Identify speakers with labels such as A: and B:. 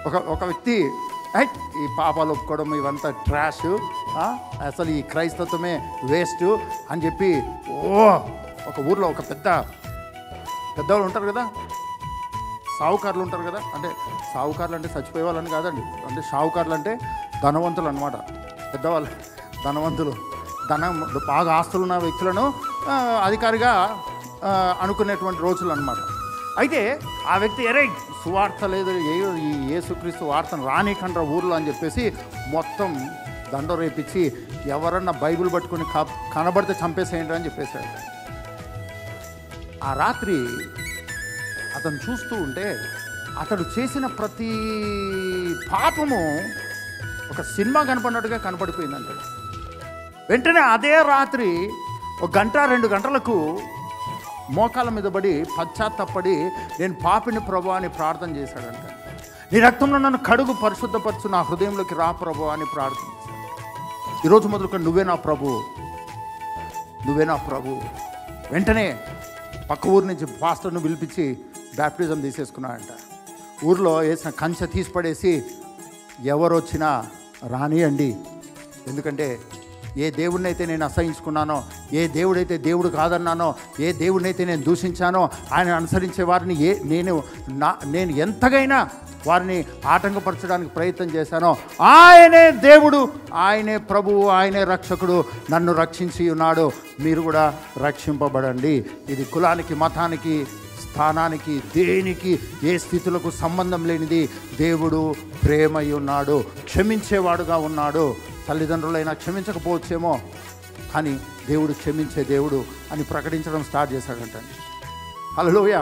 A: ఒక వ్యక్తి ఈ పాపాలు ఒప్పుకోవడం ఇవంతా ట్రాష్, అసలు ఈ క్రైస్తవమే వేస్ట్ అని చెప్పి ఒక ఊర్లో ఒక పెద్దవాళ్ళు ఉంటారు కదా, సావుకారులు ఉంటారు కదా, అంటే సావుకారులు అంటే చచ్చిపోయే వాళ్ళని కాదండి, అంటే షావుకారులు అంటే ధనవంతులు అనమాట. పెద్దవాళ్ళు ధనవంతులు, బాగా ఆస్తులున్న వ్యక్తులను అధికారిగా అనుకునేటువంటి రోజులు అనమాట. అయితే ఆ వ్యక్తి సువార్త లేదు, ఈ యేసుక్రీస్తు వార్తను రానికండ్రా ఊర్లో అని చెప్పేసి మొత్తం దండ రేపించి ఎవరన్నా బైబిల్ పట్టుకుని కనబడితే చంపేసేయండి అని చెప్పేశాడు. ఆ రాత్రి అతను చూస్తూ ఉంటే అతడు చేసిన ప్రతి పాపము ఒక సినిమా కనపడినట్టుగా కనపడిపోయిందంట. వెంటనే అదే రాత్రి 1 గంట 2 గంటలకు మోకాళ్ళ మీద పడి పశ్చాత్తపడి నేను పాపిని ప్రభు అని ప్రార్థన చేశాడంట. నీ రక్తంలో నన్ను కడుగు, పరిశుద్ధపరచు, నా హృదయంలోకి రా ప్రభు అని ప్రార్థన చేశాడు. ఈరోజు మొదలుకొని నువ్వే నా ప్రభు, నువ్వే నా ప్రభు. వెంటనే పక్క ఊరి నుంచి పాస్టర్ను పిలిపించి బ్యాప్టిజం తీసేసుకున్నాడంట. ఊర్లో వేసిన కంచె తీసి పడేసి ఎవరు వచ్చినా రానియండి, ఎందుకంటే ఏ దేవుడినైతే నేను అసహించుకున్నానో, ఏ దేవుడైతే దేవుడు కాదన్నానో, ఏ దేవుడినైతే నేను దూషించానో, ఆయన అనుసరించే వారిని నేను ఎంతగైనా వారిని ఆటంకపరచడానికి ప్రయత్నం చేశానో, ఆయనే దేవుడు, ఆయనే ప్రభువు, ఆయనే రక్షకుడు, నన్ను రక్షించి ఉన్నాడు, మీరు కూడా రక్షింపబడండి. ఇది కులానికి, మతానికి, స్థానానికి, దేనికి, ఏ స్థితులకు సంబంధం లేనిది. దేవుడు ప్రేమై ఉన్నాడు, క్షమించేవాడుగా ఉన్నాడు. తల్లిదండ్రులైనా క్షమించకపోవచ్చేమో, కానీ దేవుడు క్షమించే దేవుడు అని ప్రకటించడం స్టార్ట్ చేశాడంట. హల్లెలూయా.